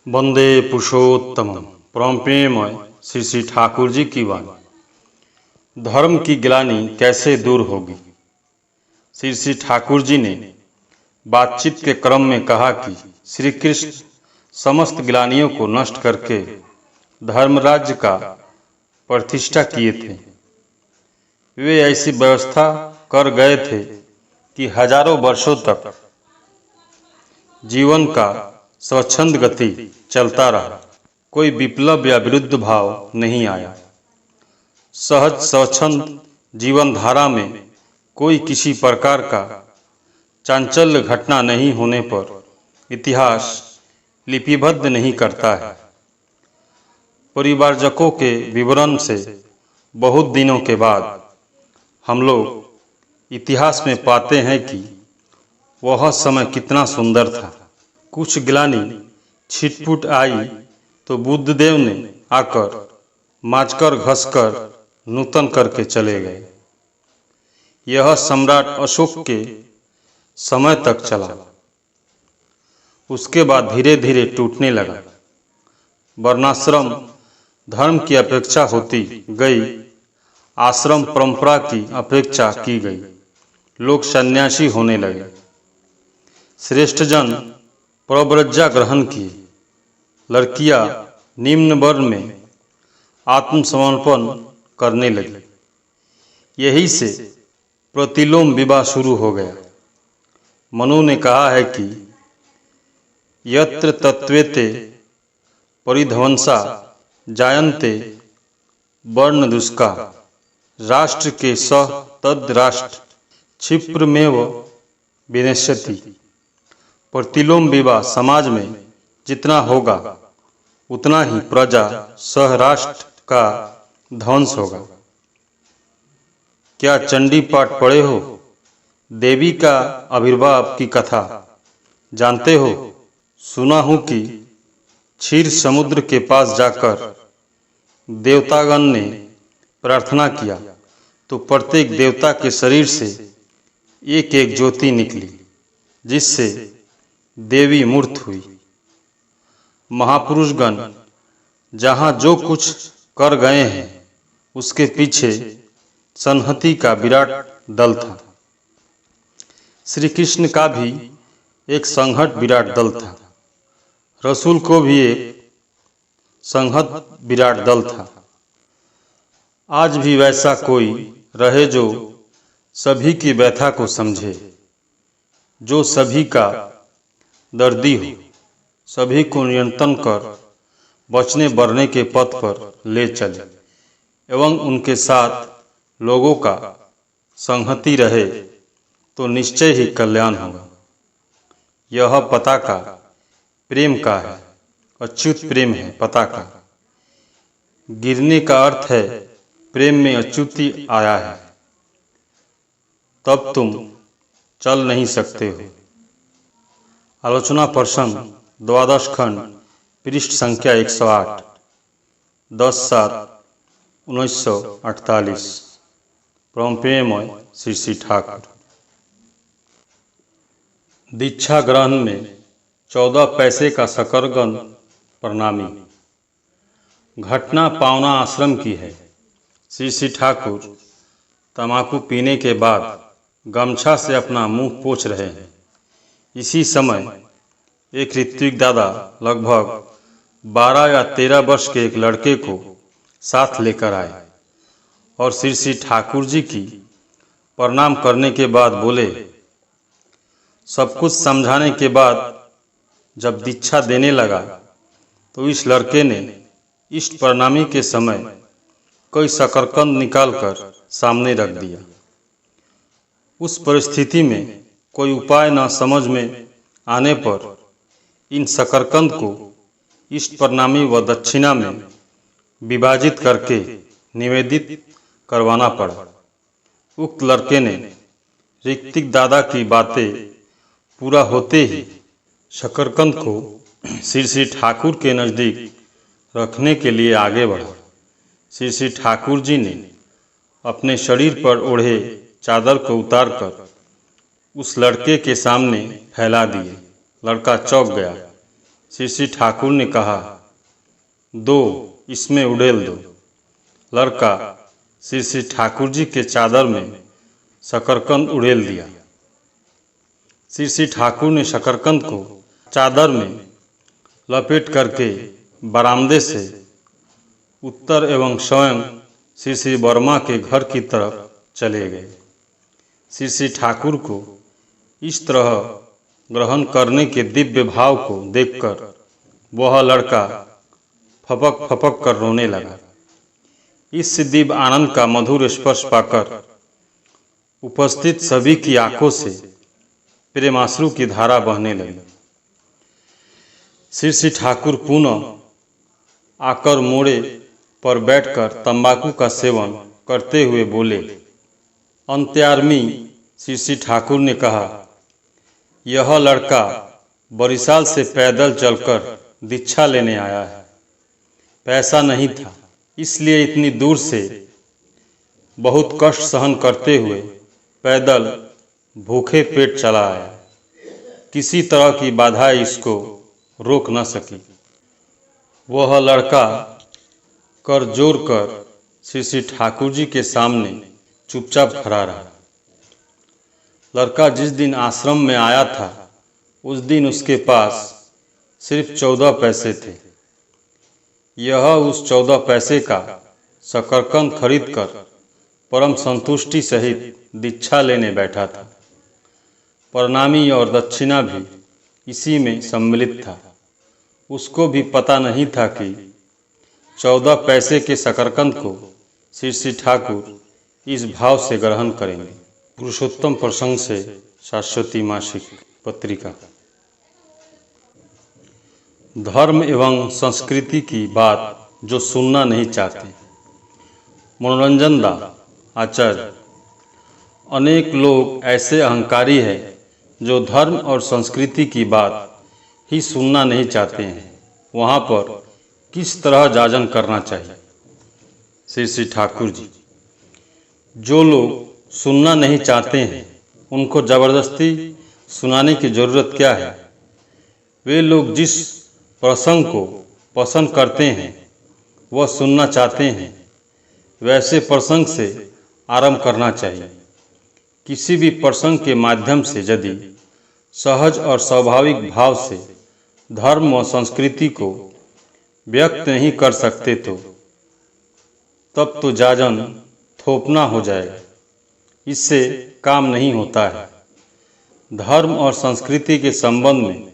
वंदे पुरुषोत्तम परम प्रेममय श्री श्री ठाकुर जी की वाणी। धर्म की ग्लानि कैसे दूर होगी। श्री श्री ठाकुर जी ने बातचीत के क्रम में कहा कि श्री कृष्ण समस्त ग्लानियों को नष्ट करके धर्मराज्य का प्रतिष्ठा किए थे। वे ऐसी व्यवस्था कर गए थे कि हजारों वर्षों तक जीवन का स्वच्छंद गति चलता रहा। कोई विप्लव या विरुद्ध भाव नहीं आया। सहज स्वच्छंद जीवन धारा में कोई किसी प्रकार का चांचल्य घटना नहीं होने पर इतिहास लिपिबद्ध नहीं करता है। परिवारजकों के विवरण से बहुत दिनों के बाद हम लोग इतिहास में पाते हैं कि वह समय कितना सुंदर था। कुछ ग्लानि छिटपुट आई तो बुद्धदेव ने आकर मांचकर घसकर नूतन करके चले गए। यह सम्राट अशोक के समय तक चला। उसके बाद धीरे धीरे टूटने लगा। वर्णाश्रम धर्म की अपेक्षा होती गई, आश्रम परंपरा की अपेक्षा की गई। लोग सन्यासी होने लगे। श्रेष्ठ जन प्रव्रज्जा ग्रहण किए। लड़कियां निम्न वर्ण में आत्मसमर्पण करने लगी। यही से प्रतिलोम विवाह शुरू हो गया। मनु ने कहा है कि यत्र तत्वेते परिध्वंसा जायन्ते वर्ण दुष्का राष्ट्र के सह तद राष्ट्र क्षिप्रमेव विनश्यति। प्रतिलोम विवाह समाज में जितना होगा उतना ही प्रजा सह राष्ट्र का ध्वंस होगा। क्या चंडी पाठ पढ़े हो? देवी का आविर्भाव की कथा जानते हो? सुना हूं कि क्षीर समुद्र के पास जाकर देवतागण ने प्रार्थना किया तो प्रत्येक देवता के शरीर से एक एक ज्योति निकली, जिससे देवी मूर्त हुई। महापुरुषगण जहाँ जो कुछ कर गए हैं उसके पीछे संहति का विराट दल था। श्री कृष्ण का भी एक संहत विराट दल था। रसूल को भी एक संहत विराट दल था। आज भी वैसा कोई रहे जो सभी की व्यथा को समझे, जो सभी का दर्दी हो, सभी को नियंत्रण कर बचने बढ़ने के पथ पर ले चले एवं उनके साथ लोगों का संहति रहे तो निश्चय ही कल्याण होगा। यह पताका प्रेम का है, अच्युत प्रेम है पताका। गिरने का अर्थ है प्रेम में अच्युति आया है, तब तुम चल नहीं सकते हो। आलोचना प्रसंग द्वादश खंड पृष्ठ संख्या 108 10/7/1948। परम प्रेममय श्री श्री ठाकुर। दीक्षा ग्रहण में 14 पैसे का शकरगन प्रणामी। घटना पावना आश्रम की है। श्री श्री ठाकुर तमाकू पीने के बाद गमछा से अपना मुंह पोंछ रहे हैं। इसी समय एक ऋत्विक दादा लगभग 12 या 13 वर्ष के एक लड़के को साथ लेकर आए और श्री श्री ठाकुर जी की प्रणाम करने के बाद बोले। सब कुछ समझाने के बाद जब दीक्षा देने लगा तो इस लड़के ने इष्ट प्रणामी के समय कोई शकरकंद निकालकर सामने रख दिया। उस परिस्थिति में कोई उपाय न समझ में आने पर इन शकरकंद को इष्ट प्रणामी व दक्षिणा में विभाजित करके निवेदित करवाना पड़ा। उक्त लड़के ने ऋत्विक दादा की बातें पूरा होते ही शकरकंद को श्री श्री ठाकुर के नज़दीक रखने के लिए आगे बढ़ा। श्री श्री ठाकुर जी ने अपने शरीर पर ओढ़े चादर को उतारकर उस लड़के के सामने फैला दिए। लड़का चौंक गया। श्री श्री ठाकुर ने कहा, दो, इसमें उड़ेल दो। लड़का श्री श्री ठाकुर जी के चादर में शकरकंद उड़ेल दिया। श्री श्री ठाकुर ने शकरकंद को चादर में लपेट करके बरामदे से उत्तर एवं स्वयं श्री श्री वर्मा के घर की तरफ चले गए। श्री श्री ठाकुर को इस तरह ग्रहण करने के दिव्य भाव को देखकर वह लड़का फपक फपक कर रोने लगा। इस दिव्य आनंद का मधुर स्पर्श पाकर उपस्थित सभी की आंखों से प्रेमाश्रु की धारा बहने लगी। श्री श्री ठाकुर पुनः आकर मोड़े पर बैठकर तंबाकू का सेवन करते हुए बोले। अंत्यार्मी श्री श्री ठाकुर ने कहा, यह लड़का बरिसाल से पैदल चलकर दीक्षा लेने आया है। पैसा नहीं था, इसलिए इतनी दूर से बहुत कष्ट सहन करते हुए पैदल भूखे पेट चला आया। किसी तरह की बाधा इसको रोक न सकी। वह लड़का कर जोर कर श्री श्री ठाकुर जी के सामने चुपचाप खड़ा रहा। लड़का जिस दिन आश्रम में आया था उस दिन उसके पास सिर्फ 14 पैसे थे। यह उस 14 पैसे का शकरकंद खरीदकर परम संतुष्टि सहित दीक्षा लेने बैठा था। प्रणामी और दक्षिणा भी इसी में सम्मिलित था। उसको भी पता नहीं था कि 14 पैसे के शकरकंद को श्री श्री ठाकुर इस भाव से ग्रहण करेंगे। पुरुषोत्तम प्रसंग से शाश्वती मासिक पत्रिका। धर्म एवं संस्कृति की बात जो सुनना नहीं चाहते। मनोरंजन दा आचार्य। अनेक लोग ऐसे अहंकारी हैं जो धर्म और संस्कृति की बात ही सुनना नहीं चाहते हैं। वहाँ पर किस तरह जाजन करना चाहिए। श्री श्री ठाकुर जी। जो लोग सुनना नहीं चाहते हैं उनको ज़बरदस्ती सुनाने की ज़रूरत क्या है। वे लोग जिस प्रसंग को पसंद करते हैं वह सुनना चाहते हैं, वैसे प्रसंग से आरंभ करना चाहिए। किसी भी प्रसंग के माध्यम से यदि सहज और स्वाभाविक भाव से धर्म और संस्कृति को व्यक्त नहीं कर सकते तो तब तो जाजन थोपना हो जाएगा। इससे काम नहीं होता है। धर्म और संस्कृति के संबंध में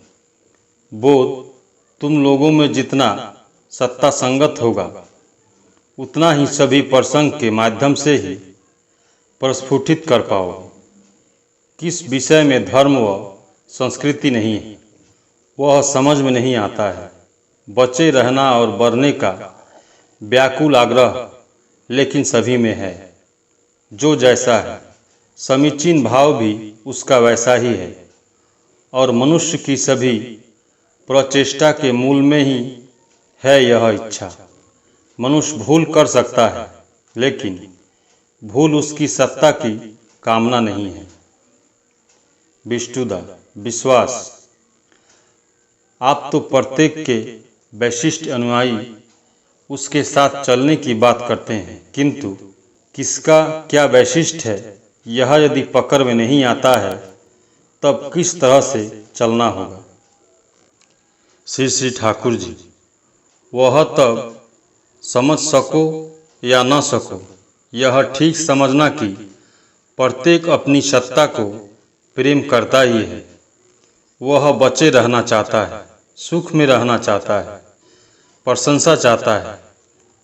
बोध तुम लोगों में जितना सत्ता संगत होगा उतना ही सभी प्रसंग के माध्यम से ही प्रस्फुटित कर पाओगे। किस विषय में धर्म व संस्कृति नहीं है वह समझ में नहीं आता है। बचे रहना और बढ़ने का व्याकुल आग्रह लेकिन सभी में है। जो जैसा है समीचीन भाव भी उसका वैसा ही है। और मनुष्य की सभी प्रचेष्टा के मूल में ही है यह इच्छा। मनुष्य भूल कर सकता है लेकिन भूल उसकी सत्ता की कामना नहीं है। विष्णुदा विश्वास। आप तो प्रत्येक के वैशिष्ट अनुयायी उसके साथ चलने की बात करते हैं, किंतु किसका क्या वैशिष्ट है यह यदि पकड़ में नहीं आता है तब किस तरह से चलना होगा। श्री श्री ठाकुर जी। वह तब समझ सको या न सको यह ठीक समझना कि प्रत्येक अपनी सत्ता को प्रेम करता ही है। वह बचे रहना चाहता है, सुख में रहना चाहता है, प्रशंसा चाहता है,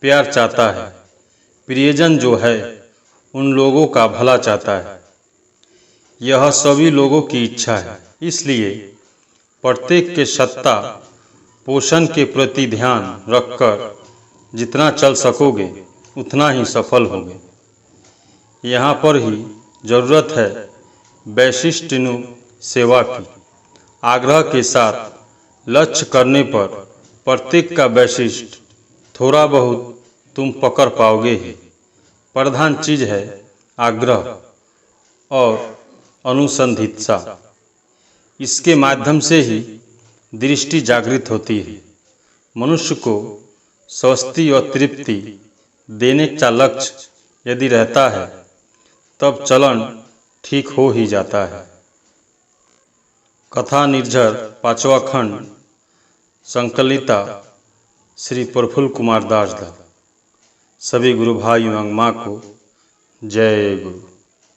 प्यार चाहता है, प्रियजन जो है उन लोगों का भला चाहता है। यह सभी लोगों की इच्छा है। इसलिए प्रत्येक के सत्ता पोषण के प्रति ध्यान रखकर जितना चल सकोगे उतना ही सफल होगे। यहाँ पर ही जरूरत है वैशिष्ट्यनु सेवा की। आग्रह के साथ लक्ष्य करने पर प्रत्येक का वैशिष्ट थोड़ा बहुत तुम पकड़ पाओगे ही। प्रधान चीज है आग्रह और अनुसंधित्सा। इसके माध्यम से ही दृष्टि जागृत होती है। मनुष्य को स्वस्थि और तृप्ति देने का लक्ष्य यदि रहता है तब चलन ठीक हो ही जाता है। कथा निर्झर 5वां खंड संकलिता श्री प्रफुल्ल कुमार दास दा। सभी गुरु भाई एवं माँ को जय गुरु।